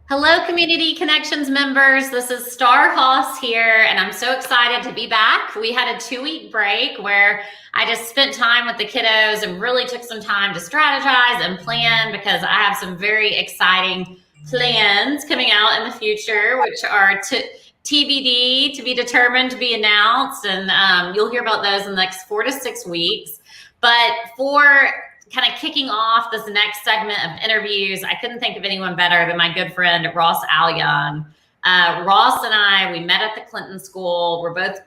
Hello, Community Connections members. This is Starre Haas here, and I'm so excited to be back. We had a 2-week break where I just spent time with the kiddos and really took some time to strategize and plan because I have some very exciting plans coming out in the future, which are TBD, to be determined, to be announced, and you'll hear about those in the next 4 to 6 weeks. But for kind of kicking off this next segment of interviews, I couldn't think of anyone better than my good friend, OwYoung. Ross and I, we met at the Clinton School. We're both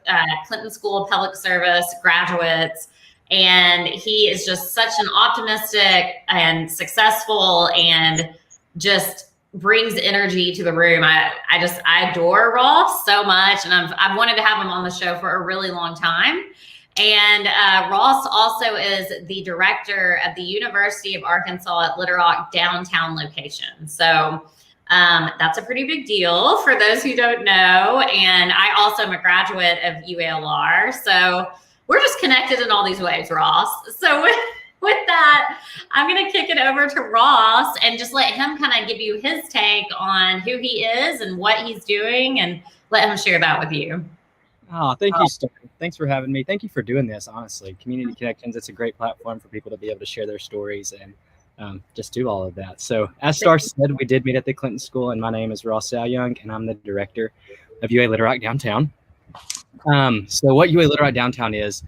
Clinton School of Public Service graduates. And he is just such an optimistic and successful and just brings energy to the room. I adore Ross so much. And I've wanted to have him on the show for a really long time. And Ross also is the director of the University of Arkansas at Little Rock downtown location. So that's a pretty big deal for those who don't know. And I also am a graduate of UALR. So we're just connected in all these ways, Ross. So with that, I'm going to kick it over to Ross and just let him kind of give you his take on who he is and what he's doing, and let him share that with you. Oh, thank you, Starre. Thanks for having me. Thank you for doing this, honestly. Community Connections, it's a great platform for people to be able to share their stories and just do all of that. So as Starre said, we did meet at the Clinton School, and my name is Ross OwYoung, and I'm the director of UA Little Rock Downtown. So what UA Little Rock Downtown is,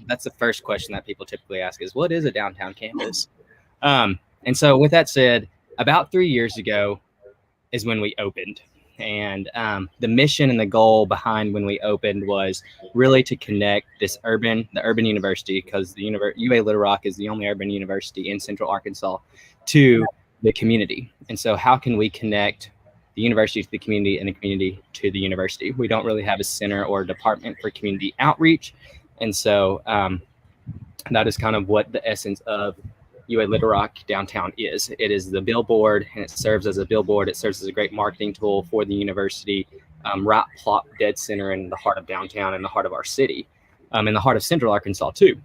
that's the first question that people typically ask is, what is a downtown campus? And so with that said, about 3 years ago is when we opened. And the mission and the goal behind when we opened was really to connect the urban university, because the UA Little Rock is the only urban university in Central Arkansas, to the community. And so how can we connect the university to the community and the community to the university? We don't really have a center or a department for community outreach. And so that is kind of what the essence of UA Little Rock Downtown is. It is the billboard, and it serves as a billboard. It serves as a great marketing tool for the university, right plop dead center in the heart of downtown, in the heart of our city, in the heart of Central Arkansas too.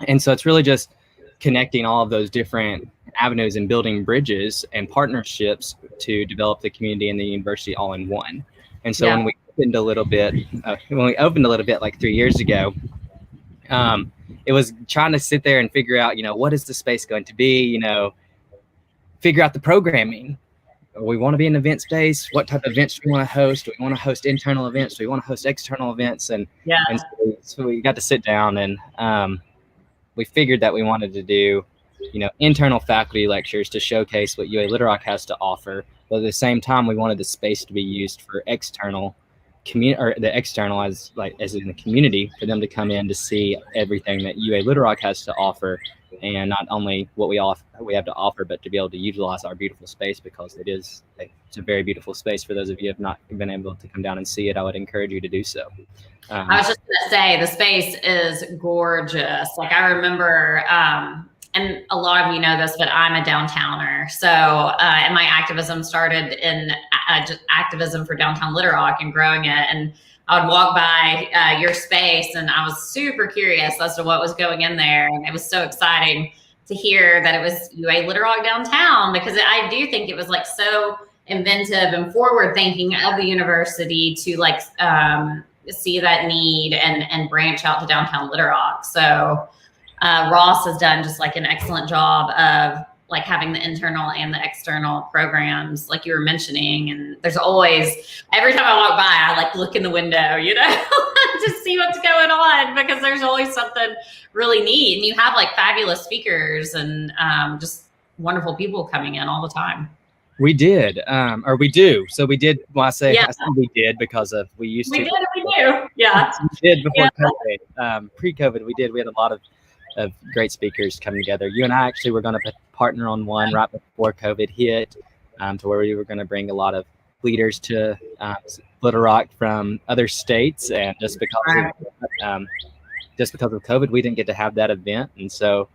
And so it's really just connecting all of those different avenues and building bridges and partnerships to develop the community and the university all in one. And so when we opened a little bit like 3 years ago, it was trying to sit there and figure out, what is the space going to be, figure out the programming. We want to be an event space. What type of events do we want to host? Do we want to host internal events? Do we want to host external events? And so we got to sit down, and we figured that we wanted to do, internal faculty lectures to showcase what UA Little Rock has to offer. But at the same time, we wanted the space to be used for external as in the community, for them to come in to see everything that UA Little Rock has to offer, and not only what we have to offer, but to be able to utilize our beautiful space, because it's a very beautiful space. For those of you who have not been able to come down and see it, I would encourage you to do so. I was just going to say, the space is gorgeous. Like, I remember, and a lot of you know this, but I'm a downtowner. So, and my activism started in just activism for downtown Little Rock and growing it. And I would walk by your space, and I was super curious as to what was going in there. And it was so exciting to hear that it was UA Little Rock Downtown, because I do think it was like so inventive and forward thinking of the university to like see that need and branch out to downtown Little Rock. So Ross has done just like an excellent job of like having the internal and the external programs, like you were mentioning. And there's always, every time I walk by, I like look in the window, to see what's going on, because there's always something really neat. And you have like fabulous speakers and just wonderful people coming in all the time. We did, or we do. So we did. Well, I say we did because we used to. We do. Yeah. We did before COVID. Pre-COVID, we did. We had a lot of great speakers coming together. You and I actually were going to partner on one right before COVID hit, to where we were going to bring a lot of leaders to Little Rock from other states, and just because of COVID, we didn't get to have that event. And so,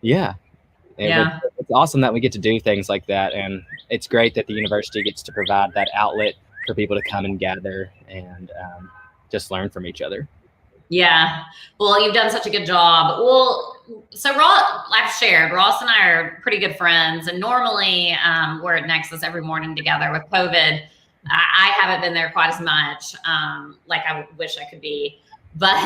it's awesome that we get to do things like that, and it's great that the university gets to provide that outlet for people to come and gather and just learn from each other. Yeah. Well, you've done such a good job. Well, so I've shared, Ross and I are pretty good friends, and normally we're at Nexus every morning together. With COVID, I haven't been there quite as much, like I wish I could be. But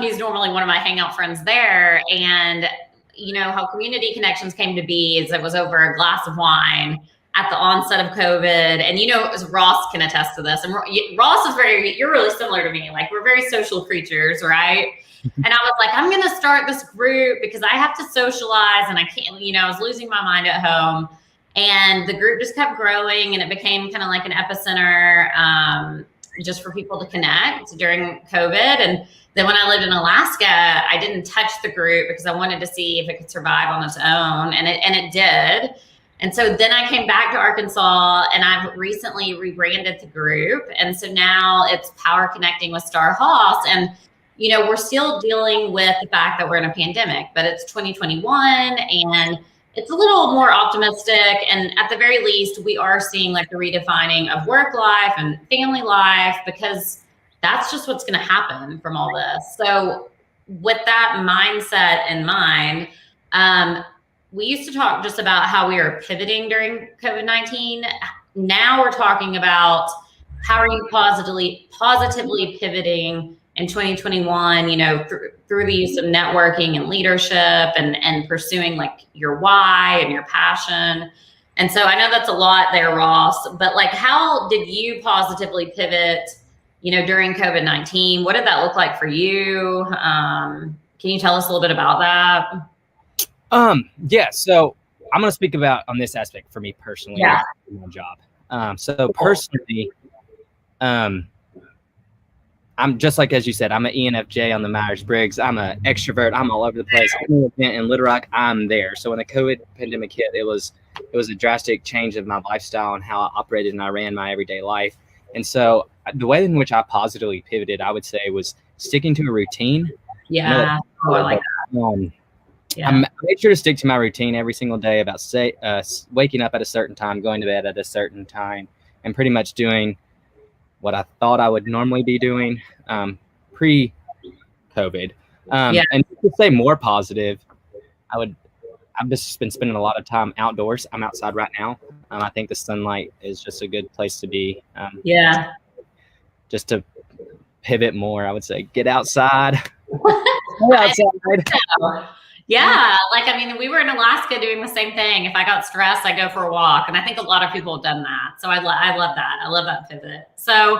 he's normally one of my hangout friends there. And you know how Community Connections came to be is it was over a glass of wine at the onset of COVID. And, you know, Ross can attest to this. And Ross is you're really similar to me. Like, we're very social creatures, right? And I was like, I'm going to start this group because I have to socialize and I can't, you know, I was losing my mind at home. And the group just kept growing and it became kind of like an epicenter just for people to connect during COVID. And then when I lived in Alaska, I didn't touch the group because I wanted to see if it could survive on its own. And it did. And so then I came back to Arkansas and I've recently rebranded the group. And so now it's Power Connecting with Starre Haas. And, you know, we're still dealing with the fact that we're in a pandemic, but it's 2021 and it's a little more optimistic. And at the very least, we are seeing like the redefining of work life and family life, because that's just what's going to happen from all this. So with that mindset in mind, we used to talk just about how we are pivoting during COVID-19. Now we're talking about how are you positively pivoting in 2021, you know, through the use of networking and leadership and pursuing like your why and your passion. And so I know that's a lot there, Ross, but like, how did you positively pivot, you know, during COVID-19? What did that look like for you? Can you tell us a little bit about that? Yeah, so I'm going to speak about on this aspect for me personally. Yeah. My job. So personally, I'm just like, as you said, I'm an ENFJ on the Myers-Briggs. I'm an extrovert. I'm all over the place. Any event in Little Rock, I'm there. So when the COVID pandemic hit, it was a drastic change of my lifestyle and how I operated and I ran my everyday life. And so the way in which I positively pivoted, I would say, was sticking to a routine. Yeah. I like that. Yeah. I made sure to stick to my routine every single day about waking up at a certain time, going to bed at a certain time, and pretty much doing what I thought I would normally be doing pre-COVID. And to say more positive, I've just been spending a lot of time outdoors. I'm outside right now. I think the sunlight is just a good place to be. Just to pivot more, I would say get outside. Yeah, like, I mean, we were in Alaska doing the same thing. If I got stressed, I go for a walk. And I think a lot of people have done that. So I love that. I love that pivot. So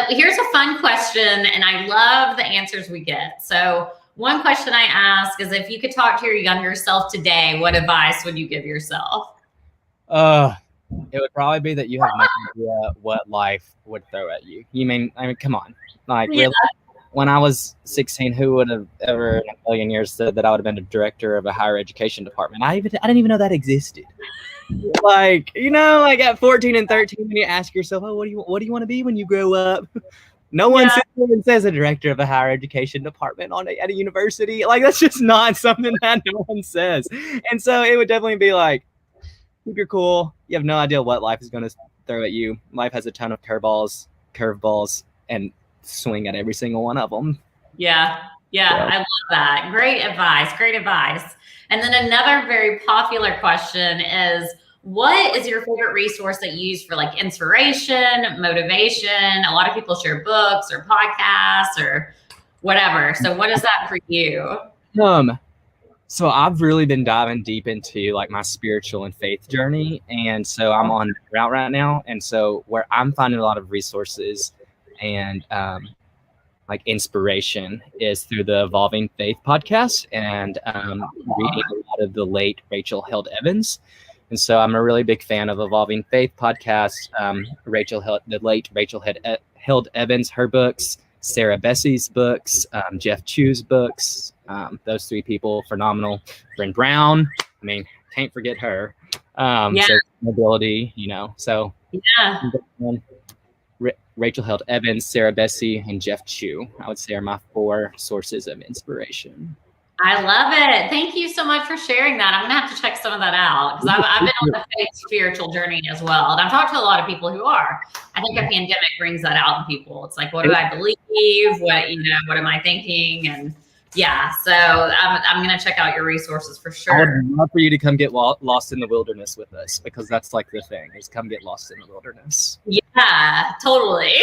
here's a fun question, and I love the answers we get. So one question I ask is, if you could talk to your younger self today, what advice would you give yourself? It would probably be that you have no idea what life would throw at you. I mean, come on. Like, really? When I was 16, who would have ever in a million years said that I would have been a director of a higher education department? I didn't even know that existed. Like, you know, like at 14 and 13, when you ask yourself, oh, what do you want to be when you grow up? No one sits there and says a director of a higher education department at a university. Like, that's just not something that no one says. And so it would definitely be like, keep your cool. You have no idea what life is going to throw at you. Life has a ton of curveballs, and swing at every single one of them. Yeah. I love that. Great advice. And then another very popular question is, what is your favorite resource that you use for like inspiration, motivation? A lot of people share books or podcasts or whatever. So what is that for you? So I've really been diving deep into like my spiritual and faith journey. And so I'm on that route right now. And so where I'm finding a lot of resources and like inspiration is through the Evolving Faith podcast and reading a lot of the late Rachel Held Evans. And so I'm a really big fan of Evolving Faith podcast. The late Rachel Held Evans, her books, Sarah Bessey's books, Jeff Chew's books. Those three people, phenomenal. Bryn Brown, I mean, can't forget her. So mobility, you know. So Rachel Held Evans, Sarah Bessey, and Jeff Chew, I would say, are my 4 sources of inspiration. I love it. Thank you so much for sharing that. I'm gonna have to check some of that out because I've been on the faith spiritual journey as well, and I've talked to a lot of people who are. I think a pandemic brings that out in people. It's like, what do I believe? What am I thinking? And yeah, so I'm gonna check out your resources for I sure. would love for you to come get lost in the wilderness with us, because that's like the thing, is come get lost in the wilderness. Yeah, totally.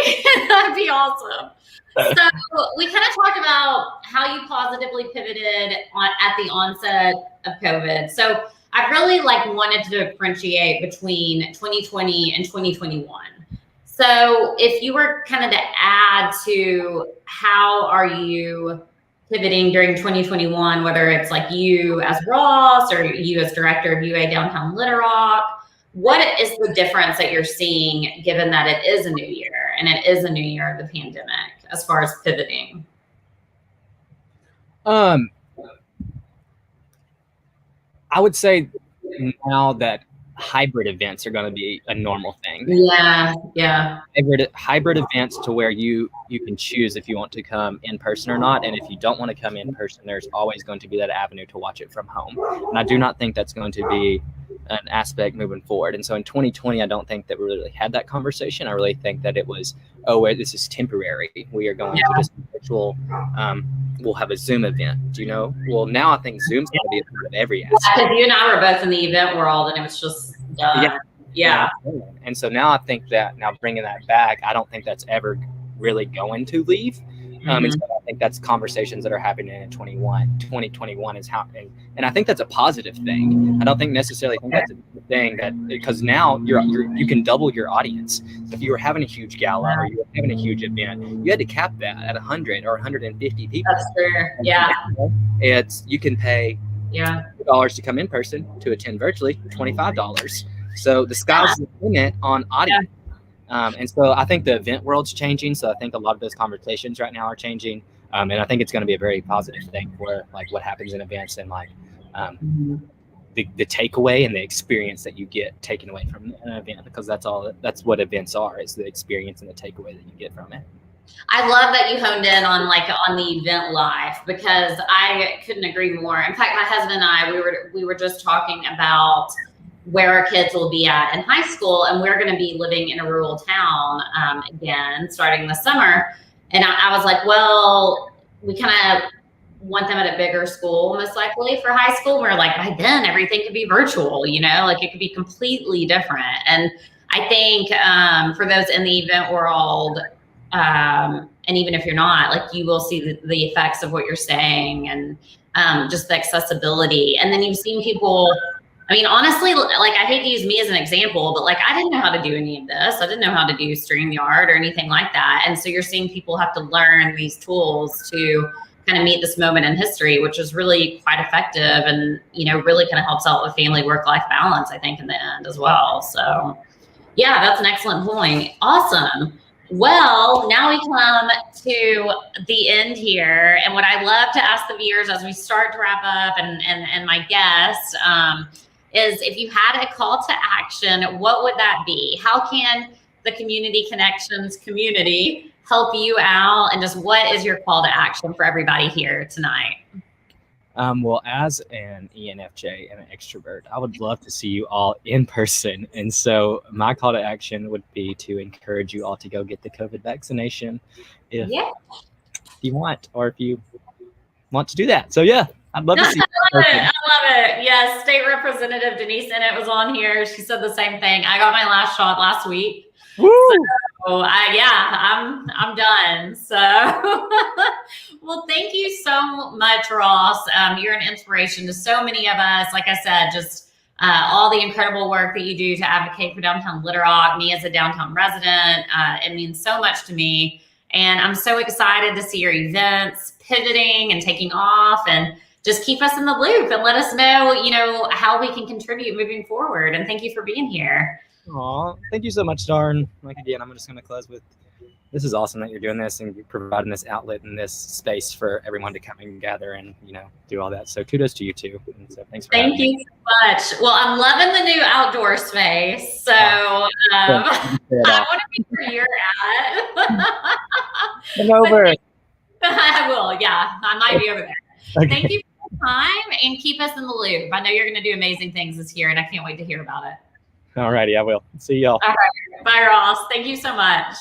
That'd be awesome. So we kind of talked about how you positively pivoted at the onset of COVID. So I really wanted to differentiate between 2020 and 2021. So if you were kind of to add to how are you pivoting during 2021, whether it's like you as Ross or you as director of UA Downtown Little Rock, what is the difference that you're seeing given that it is a new year and it is a new year of the pandemic as far as pivoting? I would say now that hybrid events are going to be a normal thing. Yeah. Hybrid events to where you can choose if you want to come in person or not, and if you don't want to come in person, there's always going to be that avenue to watch it from home. And I do not think that's going to be an aspect moving forward. And so in 2020, I don't think that we really had that conversation. I really think that it was, this is temporary. We are going to just virtual. We'll have a Zoom event. Well, now I think Zoom's going to be a part of every aspect. Because you and I were both in the event world, and it was just done. Yeah. And so now I think that bringing that back, I don't think that's ever really going to leave. And so I think that's conversations that are happening in 2021 is happening. And I think that's a positive thing. I don't necessarily think that's a thing because now you can double your audience. So if you were having a huge gala or you were having a huge event, you had to cap that at 100 or 150 people. That's fair. Yeah. You can pay $2 to come in person, to attend virtually $25. So the sky's the limit on audience. And so I think the event world's changing. So I think a lot of those conversations right now are changing. And I think it's going to be a very positive thing for what happens in events and the takeaway and the experience that you get taken away from an event, because that's what events are, is the experience and the takeaway that you get from it. I love that you honed in on the event life, because I couldn't agree more. In fact, my husband and I, we were just talking about where our kids will be at in high school, and we're going to be living in a rural town again starting this summer. And I was like, well, we kind of want them at a bigger school most likely for high school. We're like, by then everything could be virtual, it could be completely different. And I think for those in the event world, and even if you're not, you will see the effects of what you're saying, and just the accessibility. And then you've seen people, honestly, I hate to use me as an example, but I didn't know how to do any of this. I didn't know how to do StreamYard or anything like that. And so you're seeing people have to learn these tools to kind of meet this moment in history, which is really quite effective, and, really kind of helps out with family work-life balance, I think, in the end as well. So yeah, that's an excellent point. Awesome. Well, now we come to the end here. And what I love to ask the viewers as we start to wrap up, and my guests, is if you had a call to action, what would that be? How can the Community Connections community help you out? And just what is your call to action for everybody here tonight? Well, as an ENFJ and an extrovert, I would love to see you all in person. And so my call to action would be to encourage you all to go get the COVID vaccination if you want, or if you want to do that. So yeah, I'd love to see you. I love it. Yes, State Representative Denise Innett was on here. She said the same thing. I got my last shot last week. Woo! So I'm done. So, well, thank you so much, Ross. You're an inspiration to so many of us. Like I said, just all the incredible work that you do to advocate for downtown Little Rock. Me as a downtown resident, it means so much to me. And I'm so excited to see your events pivoting and taking off, and just keep us in the loop and let us know, how we can contribute moving forward. And thank you for being here. Aw, thank you so much, Darn. Again, I'm just going to close with, this is awesome that you're doing this and you're providing this outlet and this space for everyone to come and gather and, do all that. So kudos to you too. And so thanks for Thank you so much. Well, I'm loving the new outdoor space. So I want to be where you're at. Come over. I will. Yeah, I might be over there. Okay. Thank you time and keep us in the loop. I know you're going to do amazing things this year, and I can't wait to hear about it. All righty, I will. See y'all. All right. Bye, Ross. Thank you so much.